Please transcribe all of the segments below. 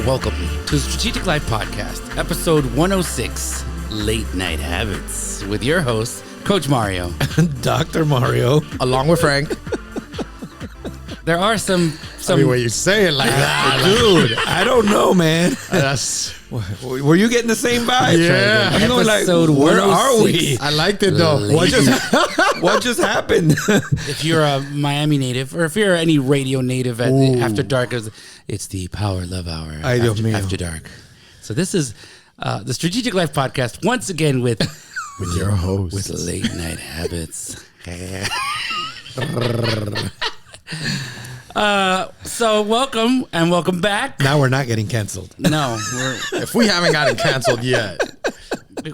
Welcome to the Strategic Life Podcast, episode 106, Late Night Habits, with your host, Coach Mario. Dr. Mario. Along with Frank. There are some I mean, when you say it like that, Dude, I don't know, man. that's, Were you getting the same vibe? Yeah. I'm going like, Episode where are 106. we? I liked it though. Late- What just happened? If you're a Miami native, or if you're any radio native at the After Dark, it's the Power Love Hour Ay, Dios mío. after Dark. So this is the Strategic Life Podcast, once again with Your host. with Late Night Habits. So welcome and welcome back. Now we're not getting canceled. No, If we haven't gotten canceled yet.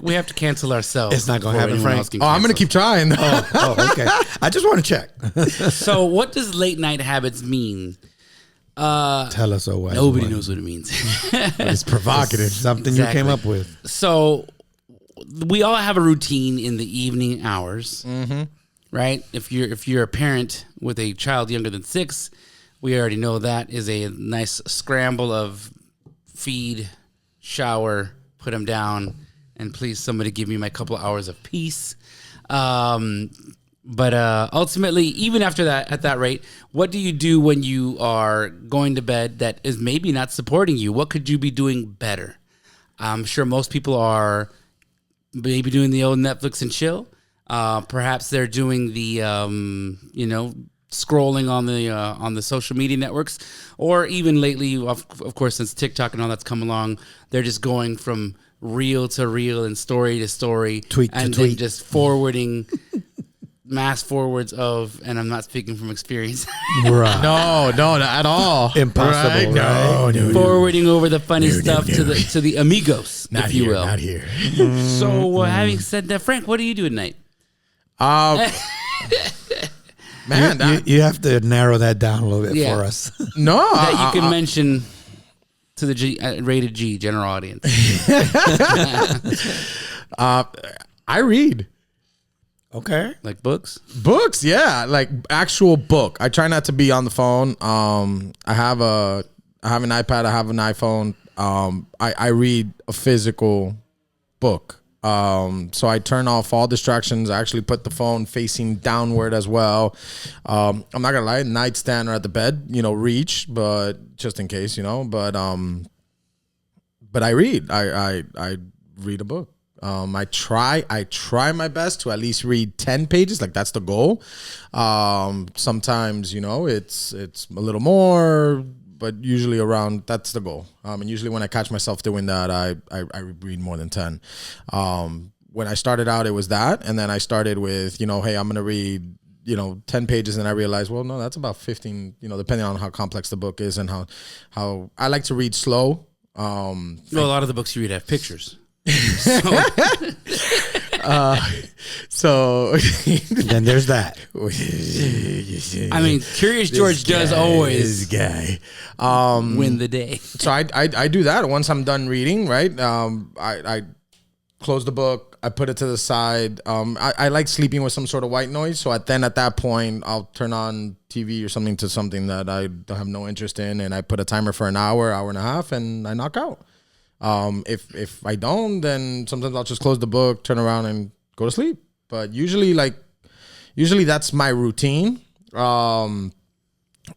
we have to cancel ourselves. It's not gonna before happen, anyone Frank. else can Oh, I'm going to cancel. keep trying. Oh, okay. I just want to check. So what does late night habits mean? Tell us, oh, Nobody knows what it means. It's provocative. Something Exactly. you came up with. So we all have a routine in the evening hours, right? If you're a parent with a child younger than 6, we already know that is a nice scramble of feed, shower, put them down, and please somebody give me my couple hours of peace. But ultimately, even after that, at that rate, what do you do when you are going to bed that is maybe not supporting you? What could you be doing better? I'm sure most people are maybe doing the old Netflix and chill. Perhaps they're doing the, scrolling on the social media networks, or even lately, of course, since TikTok and all that's come along, they're just going from reel to reel and story to story, Tweet to and then tweet. just forwarding mass forwards of, and I'm not speaking from experience, Right. No, not at all. Impossible, right? No. forwarding over the funny stuff to the amigos, Not if you here, will. not here. So, having said that, Frank, what do you do at night? Man, that, You have to narrow that down a little bit Yeah. for us. no. That you can mention to the rated G general audience. I read Okay. Like books? books. Yeah, like actual book. I try not to be on the phone. I have an iPad. I have an iPhone. I read a physical book. So I turn off all distractions. I actually put the phone facing downward as well. I'm not gonna lie, nightstand or at the bed, reach, but just in case, But I read. I read a book. I try my best to at least read 10 pages. Like that's the goal. Sometimes, it's a little more, but usually around, that's the goal. And usually when I catch myself doing that, I read more than 10. When I started out, it was that. And then I started with, hey, I'm going to read, 10 pages. And I realized, well, no, that's about 15, depending on how complex the book is and how I like to read slow. Well, a lot of the books you read have pictures. So Then there's that. I mean, Curious George does always guy. win the day. So I do that once I'm done reading, right? I close the book, I put it to the side. I like sleeping with some sort of white noise. So at that point, I'll turn on TV or something to something that I don't have no interest in, and I put a timer for an hour and a half, and I knock out. If I don't, then sometimes I'll just close the book, turn around, and go to sleep. But usually that's my routine.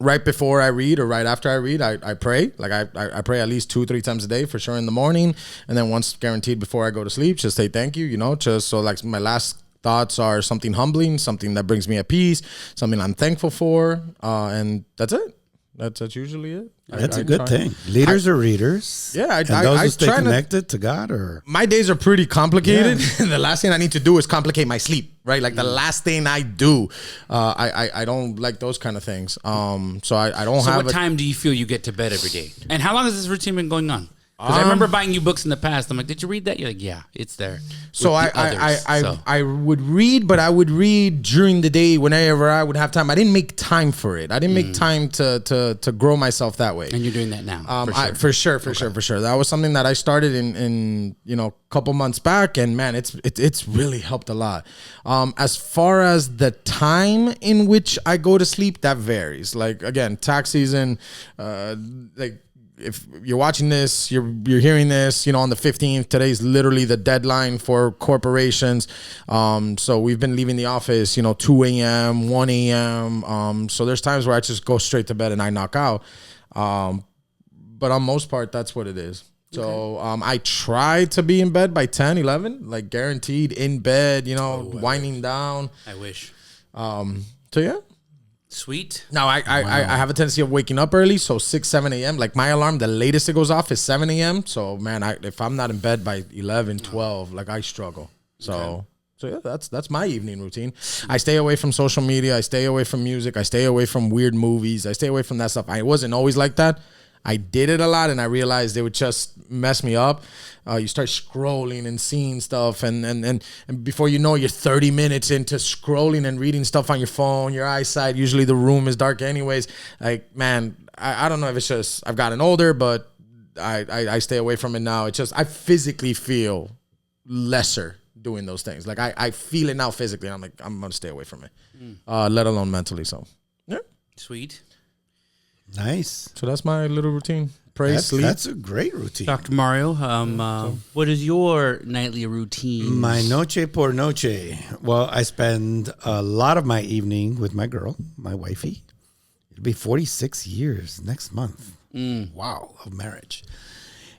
Right before I read or right after I read, I pray. Like I pray at least 2-3 times a day for sure in the morning, and then once guaranteed before I go to sleep, just say thank you. Just so like my last thoughts are something humbling, something that brings me a peace, something I'm thankful for, and that's it. That's usually it. That's I a good try- thing. Leaders are readers. Yeah, and those who stay try not- connected to God or My days are pretty complicated. The last thing I need to do is complicate my sleep, right? Like the last thing I do, I don't like those kind of things. So I don't So have what time do you feel you get to bed every day? And how long has this routine been going on? Because I remember buying you books in the past. I'm like, did you read that? You're like, yeah, it's there. So With the others. I would read, but I would read during the day whenever I would have time. I didn't make time for it. I didn't make time to grow myself that way. And you're doing that now. For sure. For sure. That was something that I started in a couple months back, and man, it's really helped a lot. As far as the time in which I go to sleep, that varies. Like again, tax season, like if you're watching this, you're hearing this, on the 15th. Today's literally the deadline for corporations. So we've been leaving the office, 2 a.m., 1 a.m. So there's times where I just go straight to bed and I knock out. But on most part, that's what it is. So I try to be in bed by 10, 11, like guaranteed in bed, winding down. I wish. So yeah. Sweet. Now I have a tendency of waking up early, so 6, 7 a.m. Like my alarm, the latest it goes off is 7 a.m. So man, if I'm not in bed by 11, 12, like I struggle. So yeah, that's my evening routine. I stay away from social media. I stay away from music. I stay away from weird movies. I stay away from that stuff. I wasn't always like that. I did it a lot, and I realized it would just mess me up. You start scrolling and seeing stuff, and before you know, you're 30 minutes into scrolling and reading stuff on your phone. Your eyesight, usually the room is dark anyways. Like, man, I don't know if it's just I've gotten older, but I stay away from it now. It's just I physically feel lesser doing those things. Like I feel it now physically, and I'm like, I'm gonna stay away from it, let alone mentally. So yeah, Sweet. Nice. so that's my little routine. Pray, sleep. That's a great routine. Dr. Mario, what is your nightly routine? My noche por noche. Well, I spend a lot of my evening with my girl, my wifey. It'll be 46 years next month. Wow, of marriage.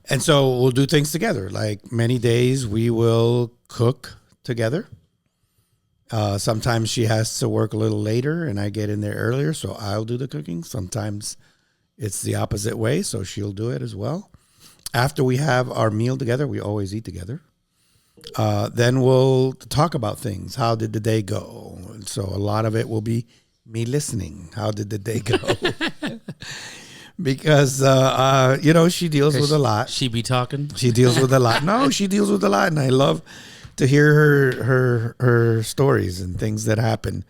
And so we'll do things together. Like many days we will cook together. Sometimes she has to work a little later and I get in there earlier, so I'll do the cooking. Sometimes it's the opposite way, so she'll do it as well. After we have our meal together, we always eat together. Then we'll talk about things. How did the day go? So a lot of it will be me listening. How did the day go? Because, she deals with a lot. She be talking? She deals with a lot. No, she deals with a lot, and I love to hear her stories and things that happen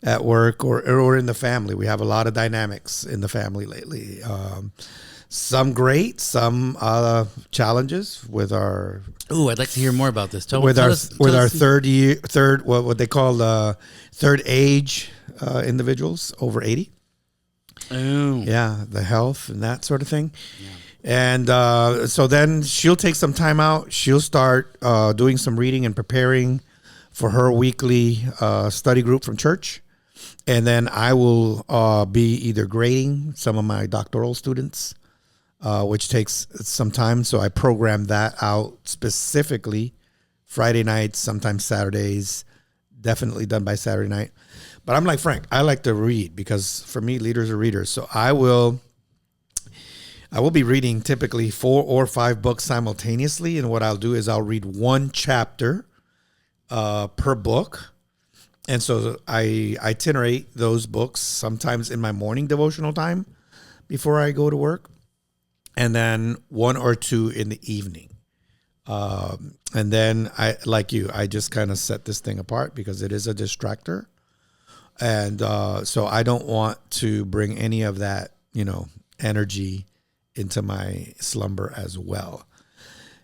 at work or in the family. We have a lot of dynamics in the family lately. Some great, some challenges with our. Ooh, I'd like to hear more about this. With our third what they call third age individuals over 80. Oh. Yeah, the health and that sort of thing. Yeah. And so then she'll take some time out. She'll start doing some reading and preparing for her weekly study group from church. And then I will be either grading some of my doctoral students, which takes some time. So I program that out specifically Friday nights, sometimes Saturdays, definitely done by Saturday night. But I'm like Frank, I like to read because for me, leaders are readers. So I will be reading typically 4 or 5 books simultaneously. And what I'll do is I'll read one chapter per book. And so I itinerate those books sometimes in my morning devotional time before I go to work. And then 1 or 2 in the evening. And then I just kind of set this thing apart because it is a distractor. And so I don't want to bring any of that, energy into my slumber as well.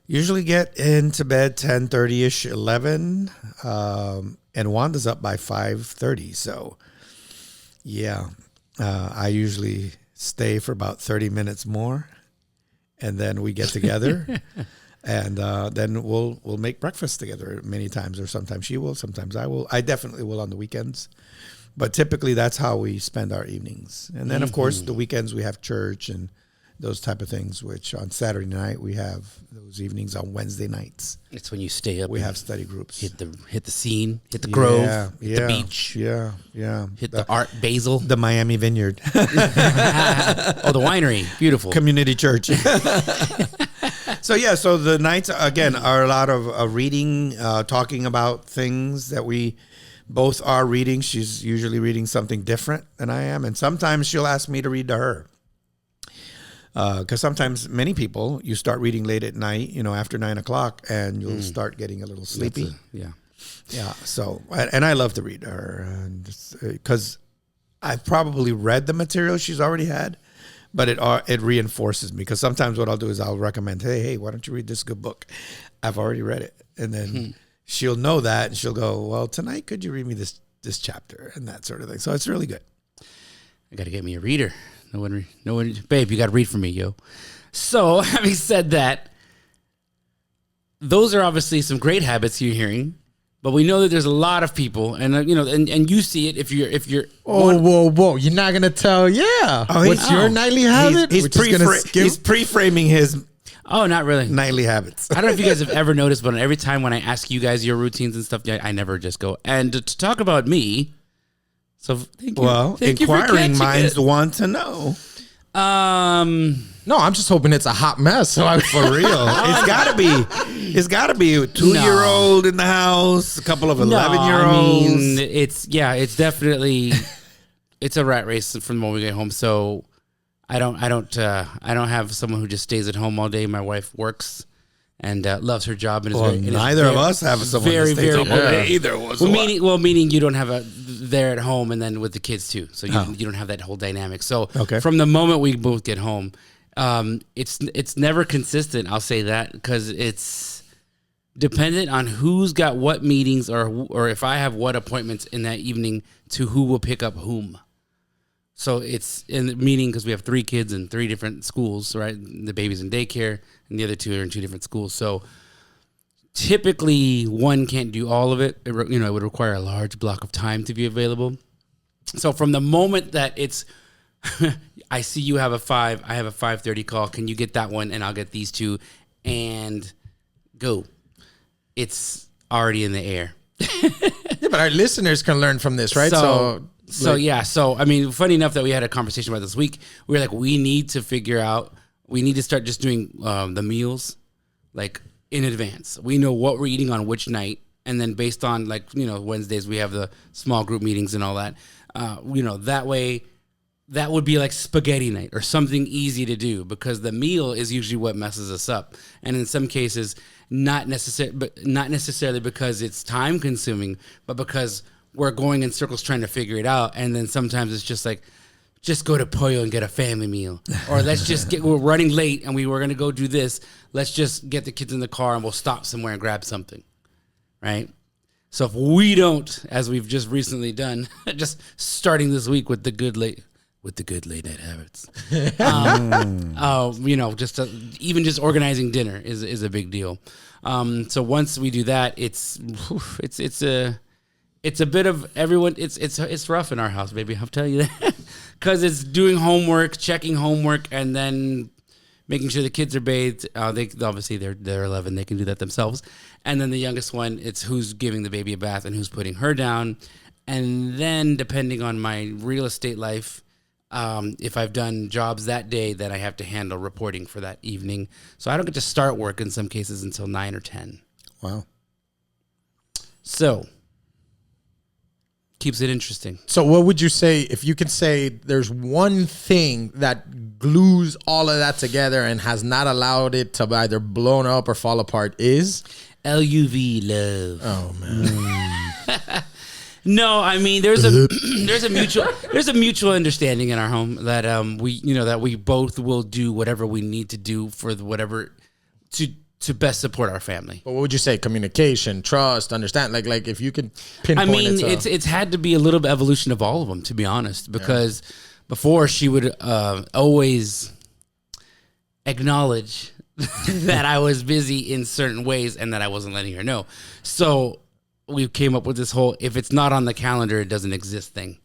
Usually get into bed 10:30ish, 11, and Wanda's up by 5:30. So, yeah, I usually stay for about 30 minutes more, and then we get together, and then we'll make breakfast together many times, or sometimes she will, sometimes I will. I definitely will on the weekends, but typically that's how we spend our evenings. And then, of course, the weekends we have church and those type of things, which on Saturday night we have those evenings. On Wednesday nights, It's when you stay up. we have study groups. hit the scene, hit the grove, hit the yeah, beach, yeah, hit the Art Basel, the Miami Vineyard the winery, beautiful. Community Church. So the nights again are a lot of reading, talking about things that we both are reading. She's usually reading something different than I am, and sometimes she'll ask me to read to her. Because sometimes many people, you start reading late at night, after 9 o'clock, and you'll start getting a little sleepy. Yeah. So, and I love to read to her because I've probably read the material she's already had, but it reinforces me. Because sometimes what I'll do is I'll recommend, hey, why don't you read this good book? I've already read it, and then she'll know that, and she'll go, well, tonight could you read me this chapter and that sort of thing. So it's really good. I got to get me a reader. No one, babe, you got to read for me, yo. So, having said that, those are obviously some great habits you're hearing, but we know that there's a lot of people, and and you see it if you're. Whoa! You're not gonna tell? Yeah. What's your nightly habit? He's pre-framing his Oh, not really. nightly habits. I don't know if you guys have ever noticed, but every time when I ask you guys your routines and stuff, I never just go. And to talk about me, so thank you. Well, Thank you for inquiring catching minds it. want to know. No, I'm just hoping it's a hot mess. So For real, it's gotta be. It's gotta be a 2-year-old in the house, a couple of 11-year-olds. I mean, it's definitely it's a rat race from when we get home. So I don't have someone who just stays at home all day. My wife works and loves her job, and Neither of us have someone very, that stays very home all day good. either. Was Meaning you don't have there at home, and then with the kids too. So you don't have that whole dynamic. So from the moment we both get home, it's never consistent. I'll say that because it's dependent on who's got what meetings or if I have what appointments in that evening to who will pick up whom. So it's in the meeting because we have 3 kids in 3 different schools, right? The baby's in daycare and the other 2 are in 2 different schools. So typically one can't do all of it. It would require a large block of time to be available. So from the moment that it's, I see you have a 5, I have a 5:30 call. Can you get that one? And I'll get these 2 and go. It's already in the air. Yeah, but our listeners can learn from this, right? So I mean, funny enough that we had a conversation about this week. We were like, we need to start just doing the meals like in advance. We know what we're eating on which night, and then based on Wednesdays we have the small group meetings and all that. That way, that would be like spaghetti night or something easy to do because the meal is usually what messes us up, and in some cases, not necessarily because it's time consuming, but because we're going in circles trying to figure it out. And then sometimes it's just like, just go to Pollo and get a family meal. Or we're running late and we were going to go do this. Let's just get the kids in the car and we'll stop somewhere and grab something. Right? So if we don't, as we've just recently done, just starting this week with the good late night habits. Even just organizing dinner is a big deal. So once we do that, it's a bit of everyone. It's rough in our house, baby. I'll tell you that because it's doing homework, checking homework, and then making sure the kids are bathed. They're 11; they can do that themselves. And then the youngest one, it's who's giving the baby a bath and who's putting her down. And then depending on my real estate life, if I've done jobs that day that I have to handle reporting for that evening, so I don't get to start work in some cases until 9 or 10. Wow. So. Keeps it interesting. So what would you say if you can say there's one thing that glues all of that together and has not allowed it to either blown up or fall apart is? LUV, love. Oh man. No, I mean there's a mutual understanding in our home that that we both will do whatever we need to do for whatever to best support our family. But what would you say? Communication, trust, understand. Like if you could pinpoint. I mean, it's had to be a little bit evolution of all of them, to be honest. Because before she would always acknowledge that I was busy in certain ways and that I wasn't letting her know. So we came up with this whole if it's not on the calendar, it doesn't exist thing.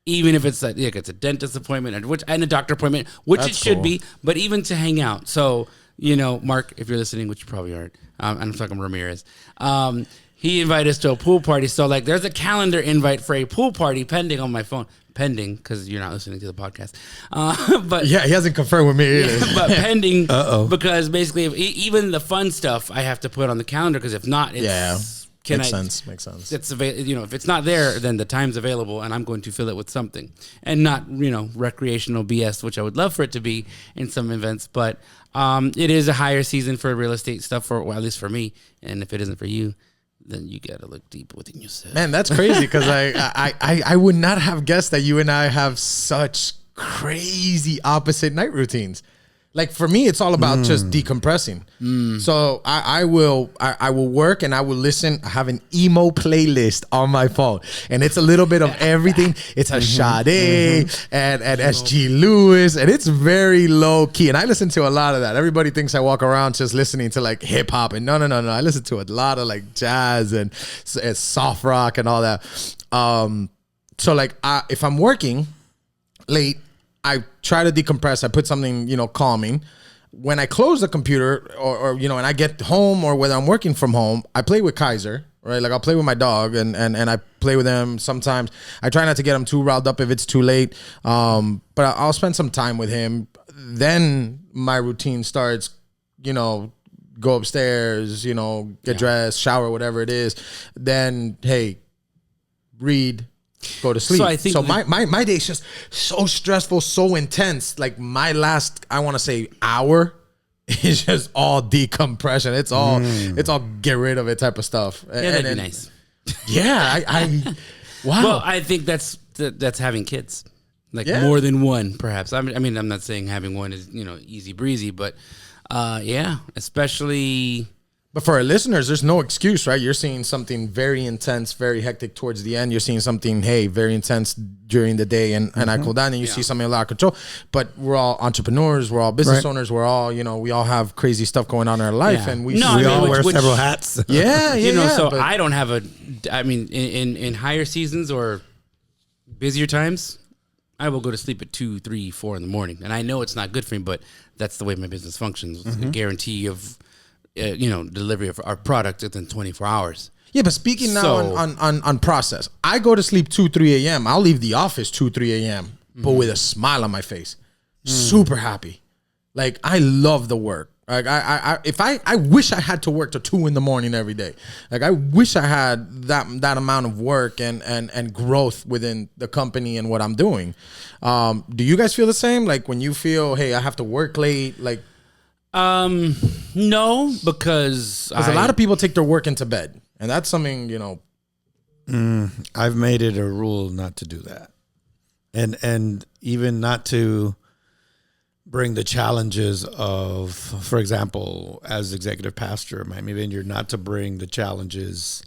Even if it's it's a dentist appointment and a doctor appointment, which it should be, but even to hang out. So. Mark, if you're listening, which you probably aren't, I'm talking Ramirez. He invited us to a pool party. So, there's a calendar invite for a pool party pending on my phone. Pending, because you're not listening to the podcast. But yeah, he hasn't confirmed with me either. But pending, because basically, even the fun stuff I have to put on the calendar, because if not, it's... Makes sense. It's if it's not there, then the time's available, and I'm going to fill it with something, and not recreational BS, which I would love for it to be in some events. But it is a higher season for real estate stuff, at least for me. And if it isn't for you, then you got to look deep within yourself. Man, that's crazy because I would not have guessed that you and I have such crazy opposite night routines. Like for me, it's all about just decompressing. So I will work and I will listen. I have an emo playlist on my phone, and it's a little bit of everything. It's a Sade and SG Lewis, and it's very low key. And I listen to a lot of that. Everybody thinks I walk around just listening to like hip hop, and no. I listen to a lot of like jazz and soft rock and all that. So like if I'm working late, I try to decompress. I put something, calming. When I close the computer or and I get home or whether I'm working from home, I play with Kaiser, right? Like I'll play with my dog and I play with him sometimes. I try not to get him too riled up if it's too late. But I'll spend some time with him. Then my routine starts, go upstairs, get dressed, shower, whatever it is. Then, hey, read, go to sleep. So I think my day is just so stressful, so intense. Like my last, I want to say hour is just all decompression. It's all get rid of it type of stuff. Yeah, that'd be nice. Yeah, I wow. Well, I think that's having kids, like more than one, perhaps. I mean, I'm not saying having one is easy breezy, but especially. But for our listeners, there's no excuse, right? You're seeing something very intense, very hectic towards the end. You're seeing something, very intense during the day, and I cool down, and you see something a lot of control. But we're all entrepreneurs, we're all business owners, we're all, we all have crazy stuff going on in our life, and we all wear several hats. So I don't have in higher seasons or busier times, I will go to sleep at 2, 3, 4 in the morning, and I know it's not good for me, but that's the way my business functions. It's a guarantee of delivery of our product within 24 hours. Yeah, but speaking now on process, I go to sleep 2, 3 a.m. I'll leave the office 2, 3 a.m. but with a smile on my face, super happy. Like I love the work. Like I wish I had to work till 2 in the morning every day. Like I wish I had that amount of work and growth within the company and what I'm doing. Do you guys feel the same? Like when you feel, hey, I have to work late, like. No, because a lot of people take their work into bed, and that's something, I've made it a rule not to do that. And even not to bring the challenges of, for example, as executive pastor of Miami Vineyard, not to bring the challenges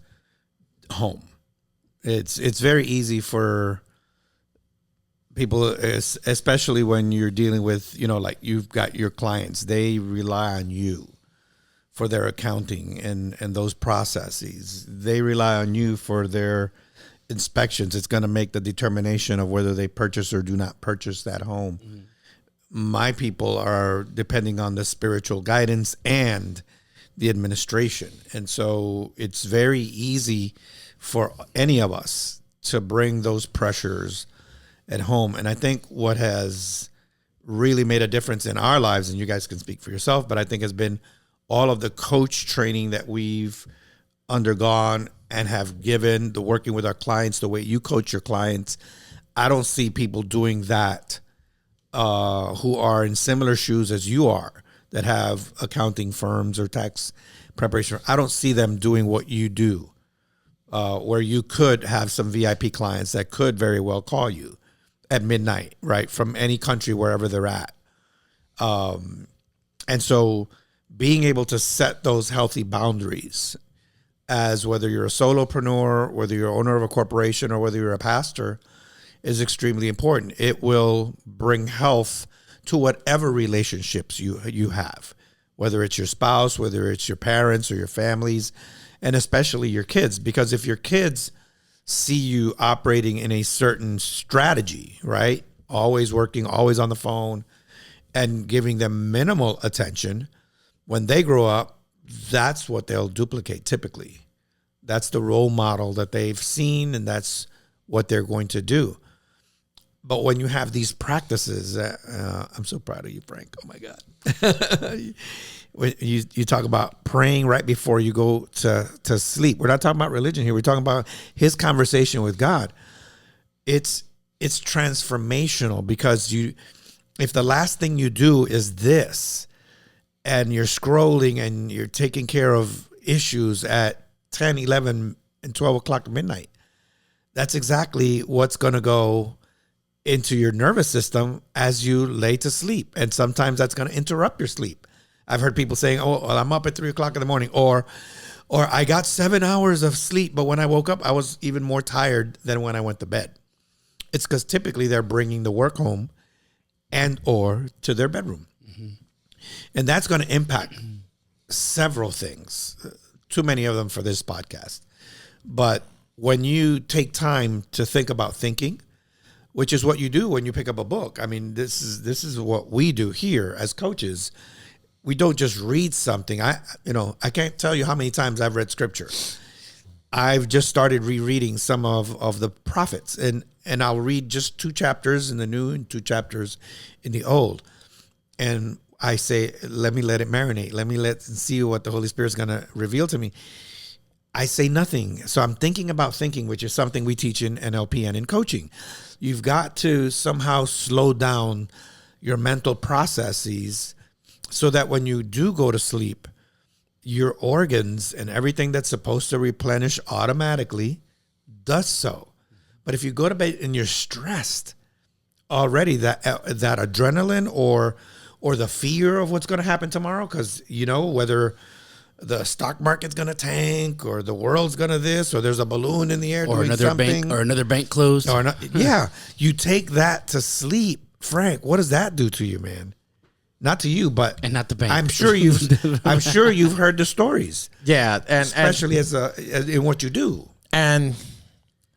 home. It's very easy for people, especially when you're dealing with, like you've got your clients, they rely on you for their accounting and those processes. They rely on you for their inspections. It's going to make the determination of whether they purchase or do not purchase that home. My people are depending on the spiritual guidance and the administration. And so it's very easy for any of us to bring those pressures at home. And I think what has really made a difference in our lives, and you guys can speak for yourself, but I think has been all of the coach training that we've undergone and have given, the working with our clients, the way you coach your clients. I don't see people doing that who are in similar shoes as you are, that have accounting firms or tax preparation. I don't see them doing what you do, where you could have some VIP clients that could very well call you at midnight, right, from any country, wherever they're at. And so being able to set those healthy boundaries, as whether you're a solopreneur, whether you're owner of a corporation, or whether you're a pastor, is extremely important. It will bring health to whatever relationships you have, whether it's your spouse, whether it's your parents or your families, and especially your kids. Because if your kids see you operating in a certain strategy, right, always working, always on the phone, and giving them minimal attention, when they grow up, that's what they'll duplicate typically. That's the role model that they've seen, and that's what they're going to do. But when you have these practices, I'm so proud of you, Frank. Oh, my God. When you talk about praying right before you go to sleep. We're not talking about religion here. We're talking about his conversation with God. It's transformational, because if the last thing you do is this, and you're scrolling and you're taking care of issues at 10, 11, and 12 o'clock at midnight, that's exactly what's going to go into your nervous system as you lay to sleep. And sometimes that's going to interrupt your sleep. I've heard people saying, oh, well, I'm up at 3:00 in the morning, or I got 7 hours of sleep, but when I woke up, I was even more tired than when I went to bed. It's because typically they're bringing the work home and or to their bedroom. And that's going to impact several things, too many of them for this podcast. But when you take time to think about thinking, which is what you do when you pick up a book. I mean, this is what we do here as coaches. We don't just read something. I can't tell you how many times I've read scripture. I've just started rereading some of the prophets, and I'll read just 2 chapters in the New and 2 chapters in the Old. And I say, let it marinate. Let me see what the Holy Spirit's going to reveal to me. I say nothing. So I'm thinking about thinking, which is something we teach in NLP and in coaching. You've got to somehow slow down your mental processes so that when you do go to sleep, your organs and everything that's supposed to replenish automatically does so. But if you go to bed and you're stressed already, that adrenaline or the fear of what's going to happen tomorrow, because whether the stock market's going to tank or the world's going to this, or there's a balloon in the air or doing another something. bank, or another bank closed. Yeah. You take that to sleep. Frank, what does that do to you, man? Not to you, but and not the bank. I'm sure you've heard the stories. Yeah, and especially as in what you do. And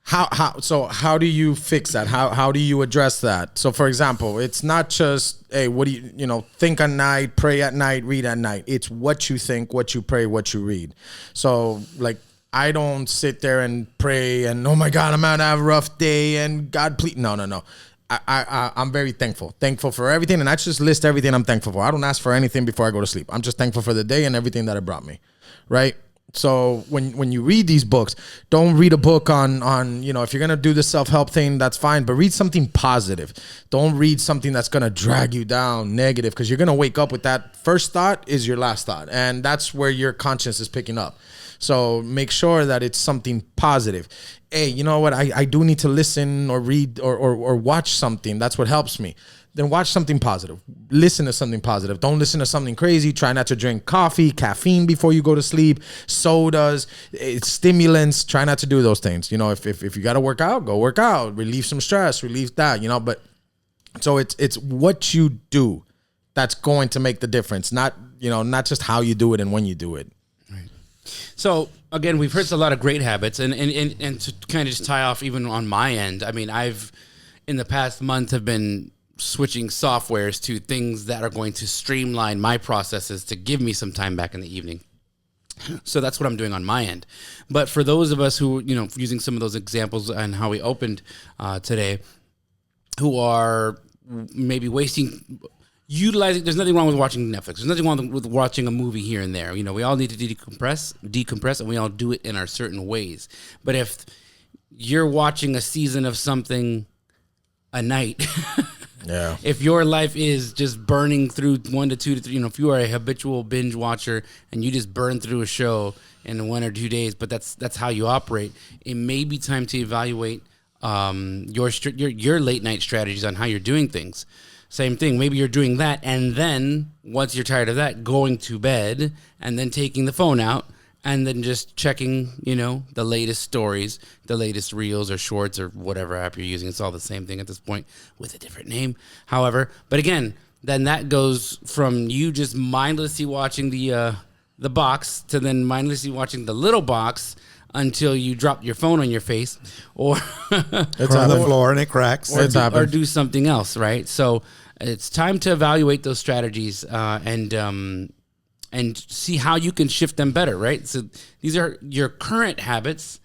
how do you fix that? How do you address that? So, for example, it's not just, hey, what do you think at night, pray at night, read at night. It's what you think, what you pray, what you read. So, like, I don't sit there and pray and, oh my God, I'm about to have a rough day and God, please. No. I'm very thankful for everything. And I just list everything I'm thankful for. I don't ask for anything before I go to sleep. I'm just thankful for the day and everything that it brought me. Right. So when you read these books, don't read a book on if you're going to do the self-help thing, that's fine, but read something positive. Don't read something that's going to drag you down negative, because you're going to wake up with that first thought is your last thought. And that's where your conscience is picking up. So make sure that it's something positive. Hey, you know what? I do need to listen or read or watch something. That's what helps me. Then watch something positive. Listen to something positive. Don't listen to something crazy. Try not to drink coffee, caffeine before you go to sleep, sodas, stimulants. Try not to do those things. If you got to work out, go work out. Relieve some stress, relieve that, But so it's what you do that's going to make the difference. Not just how you do it and when you do it. Right. So again, we've heard a lot of great habits, and to kind of just tie off even on my end. I mean, I've in the past month have been switching softwares to things that are going to streamline my processes to give me some time back in the evening. So that's what I'm doing on my end. But for those of us who, using some of those examples and how we opened today, who are maybe utilizing, there's nothing wrong with watching Netflix. There's nothing wrong with watching a movie here and there. We all need to decompress, and we all do it in our certain ways. But if you're watching a season of something a night, yeah. If your life is just burning through 1 to 2 to 3, if you are a habitual binge watcher and you just burn through a show in 1 or 2 days, but that's how you operate, it may be time to evaluate your late night strategies on how you're doing things. Same thing. Maybe you're doing that, and then once you're tired of that, going to bed and then taking the phone out and then just checking, the latest stories, the latest reels or shorts or whatever app you're using. It's all the same thing at this point with a different name. However, but again, then that goes from you just mindlessly watching the box to then mindlessly watching the little box until you drop your phone on your face or it's on the floor and it cracks or do something else, right? So it's time to evaluate those strategies and see how you can shift them better, right? So these are your current habits,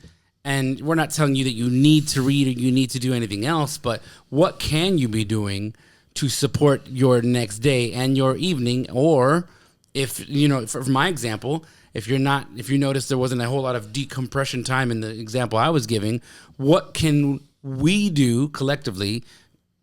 and we're not telling you that you need to read or you need to do anything else, but what can you be doing to support your next day and your evening? Or if, for my example, if you notice there wasn't a whole lot of decompression time in the example I was giving, what can we do collectively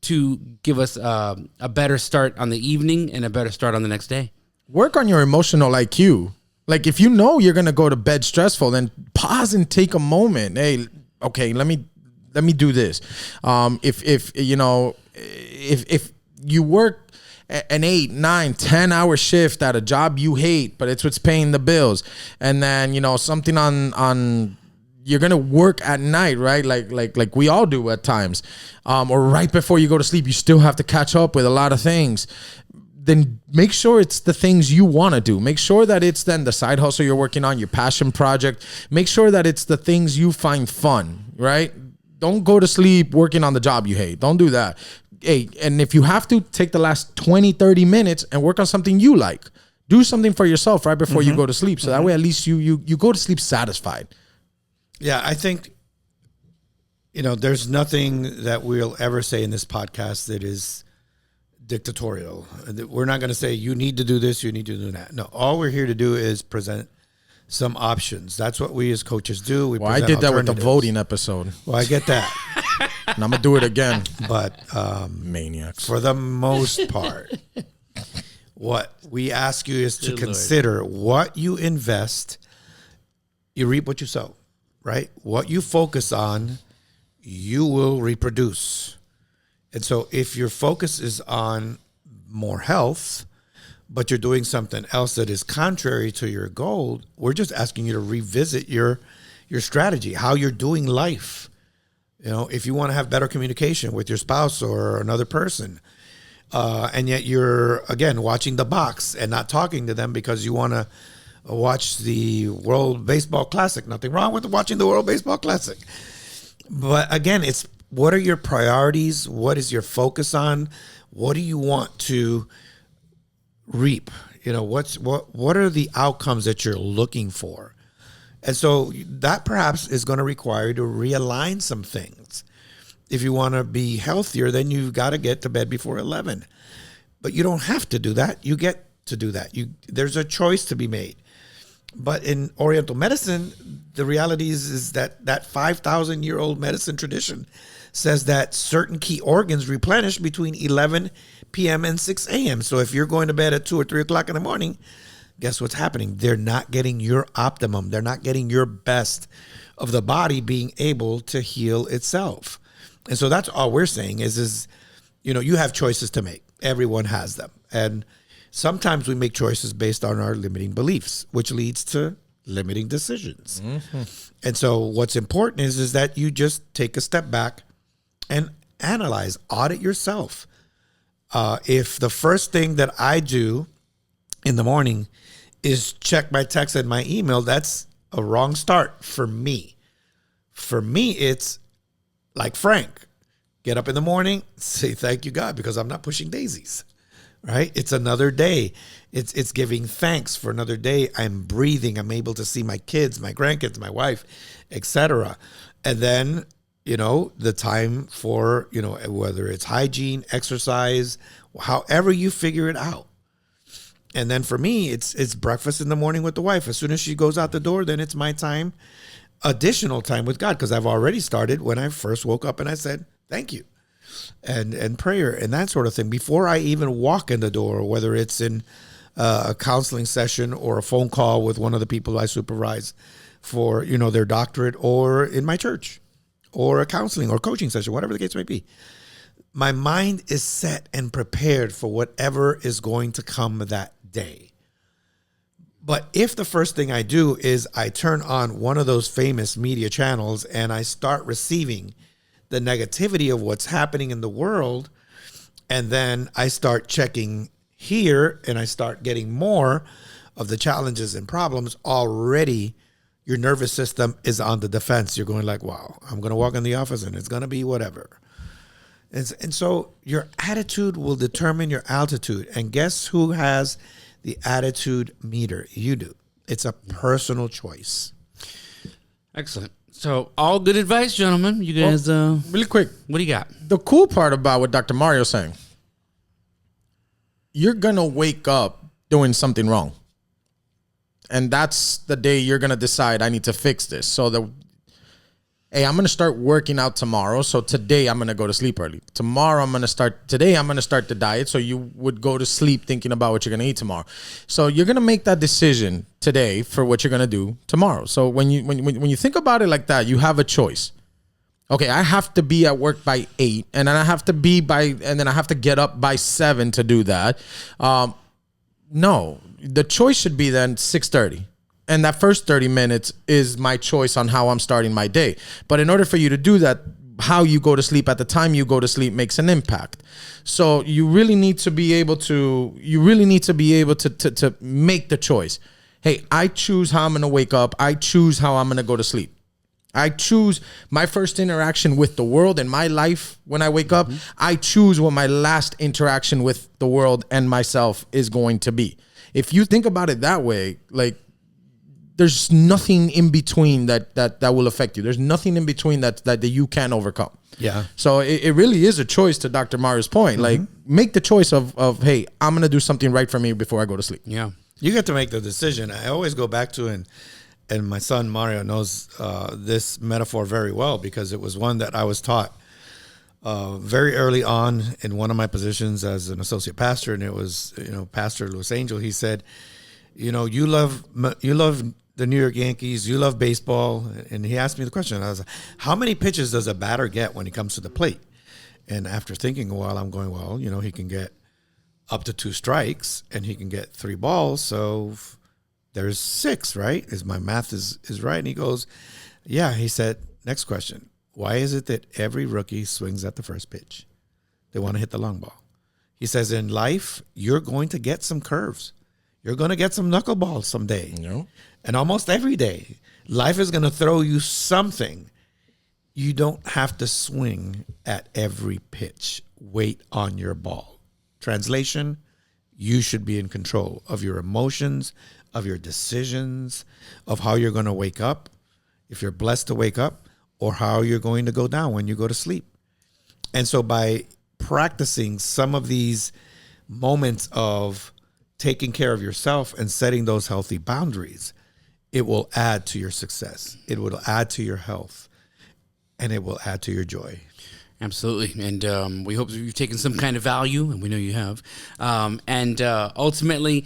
to give us a better start on the evening and a better start on the next day? Work on your emotional IQ. Like, if you know you're going to go to bed stressful, then pause and take a moment. Hey, okay, let me let me do this. If you know, if you work an 8, 9, 10 hour shift at a job you hate, but it's what's paying the bills, and then you know something on you're gonna work at night, right? Like we all do at times, or right before you go to sleep, you still have to catch up with a lot of things. Then make sure it's the things you want to do. Make sure that it's then the side hustle you're working on, your passion project. Make sure that it's the things you find fun, right? Don't go to sleep working on the job you hate. Don't do that. Hey, and if you have to, take the last 20, 30 minutes and work on something you like. Do something for yourself right before you go to sleep. So that way, at least you go to sleep satisfied. Yeah, I think, you know, there's nothing that we'll ever say in this podcast that is dictatorial. We're not going to say you need to do this, you need to do that. No, all we're here to do is present some options. That's what we as coaches do. Well, I did that with the voting episode. Well, I get that. And I'm going to do it again. But maniacs. For the most part, what we ask you is to consider what you invest, you reap what you sow, right? What you focus on, you will reproduce. And so if your focus is on more health, but you're doing something else that is contrary to your goal, we're just asking you to revisit your strategy, how you're doing life. You know, if you want to have better communication with your spouse or another person, and yet you're, again, watching the box and not talking to them because you want to watch the World Baseball Classic. Nothing wrong with watching the World Baseball Classic. But again, it's what are your priorities? What is your focus on? What do you want to reap? You know, what are the outcomes that you're looking for? And so that perhaps is going to require you to realign some things. If you want to be healthier, then you've got to get to bed before 11. But you don't have to do that. You get to do that. There's a choice to be made. But in Oriental medicine, the reality is that 5,000-year-old medicine tradition says that certain key organs replenish between 11 p.m. and 6 a.m. So if you're going to bed at 2 or 3 o'clock in the morning, guess what's happening? They're not getting your optimum. They're not getting your best of the body being able to heal itself. And so that's all we're saying is, you know, you have choices to make. Everyone has them. And sometimes we make choices based on our limiting beliefs, which leads to limiting decisions. Mm-hmm. And so what's important is that you just take a step back and analyze, audit yourself. If the first thing that I do in the morning is check my text and my email, that's a wrong start for me. For me, it's like Frank. Get up in the morning, say thank you, God, because I'm not pushing daisies, right? It's another day. It's giving thanks for another day. I'm breathing. I'm able to see my kids, my grandkids, my wife, etc. And then, you know, the time for, you know, whether it's hygiene, exercise, however you figure it out. And then for me, it's breakfast in the morning with the wife. As soon as she goes out the door, then it's my time, additional time with God, because I've already started when I first woke up and I said, thank you, and prayer and that sort of thing. Before I even walk in the door, whether it's in a counseling session or a phone call with one of the people I supervise for, you know, their doctorate, or in my church, or a counseling or coaching session, whatever the case may be. My mind is set and prepared for whatever is going to come that day. But if the first thing I do is I turn on one of those famous media channels and I start receiving the negativity of what's happening in the world, and then I start checking here and I start getting more of the challenges and problems, already your nervous system is on the defense. You're going like, wow, I'm going to walk in the office and it's going to be whatever. And so your attitude will determine your altitude. And guess who has the attitude meter? You do. It's a personal choice. Excellent. So all good advice, gentlemen. You guys, really quick, what do you got? The cool part about what Dr. Mario's saying, you're going to wake up doing something wrong. And that's the day you're going to decide, I need to fix this. So hey, I'm going to start working out tomorrow. So today I'm going to go to sleep early. Today I'm going to start the diet. So you would go to sleep thinking about what you're going to eat tomorrow. So you're going to make that decision today for what you're going to do tomorrow. So when you think about it like that, you have a choice. Okay, I have to be at work by 8, and then I have to get up by 7 to do that. No, the choice should be then 6:30. And that first 30 minutes is my choice on how I'm starting my day. But in order for you to do that, how you go to sleep at the time you go to sleep makes an impact. So you really need to be able to make the choice. Hey, I choose how I'm going to wake up. I choose how I'm going to go to sleep. I choose my first interaction with the world and my life when I wake up. I choose what my last interaction with the world and myself is going to be. If you think about it that way, like, there's nothing in between that will affect you. There's nothing in between that you can overcome. Yeah. So it really is a choice, to Dr. Mario's point. Like, make the choice of hey, I'm going to do something right for me before I go to sleep. Yeah. You get to make the decision. I always go back to, and my son Mario knows this metaphor very well, because it was one that I was taught very early on in one of my positions as an associate pastor, and it was, Pastor Luis Angel. He said, you love the New York Yankees, you love baseball, and he asked me the question. I was like, how many pitches does a batter get when he comes to the plate? And after thinking a while, I'm going, well, he can get up to 2 strikes and he can get 3 balls, so there's 6, right? Is my math is right? And he goes, yeah. He said, next question. Why is it that every rookie swings at the first pitch? They want to hit the long ball. He says, in life, you're going to get some curves. You're going to get some knuckleballs someday. And almost every day, life is going to throw you something. You don't have to swing at every pitch. Wait on your ball. Translation, you should be in control of your emotions, of your decisions, of how you're going to wake up, if you're blessed to wake up, or how you're going to go down when you go to sleep. And so by practicing some of these moments of taking care of yourself and setting those healthy boundaries, it will add to your success. It will add to your health, and it will add to your joy. Absolutely. And we hope you've taken some kind of value, and we know you have. And ultimately,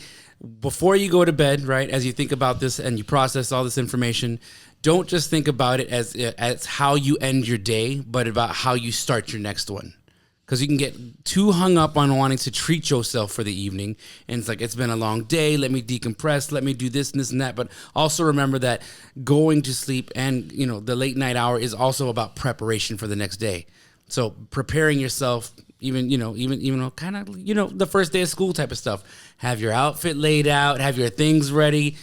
before you go to bed, right, as you think about this and you process all this information, don't just think about it as how you end your day, but about how you start your next one. Because you can get too hung up on wanting to treat yourself for the evening. And it's like, it's been a long day. Let me decompress. Let me do this and this and that. But also remember that going to sleep and, the late night hour is also about preparation for the next day. So preparing yourself, even kind of, the first day of school type of stuff. Have your outfit laid out. Have your things ready.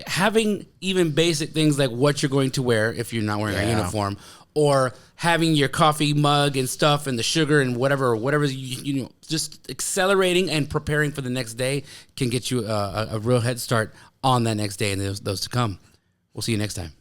Having even basic things like what you're going to wear if you're not wearing a uniform, or having your coffee mug and stuff and the sugar and whatever, just accelerating and preparing for the next day can get you a real head start on that next day and those to come. We'll see you next time.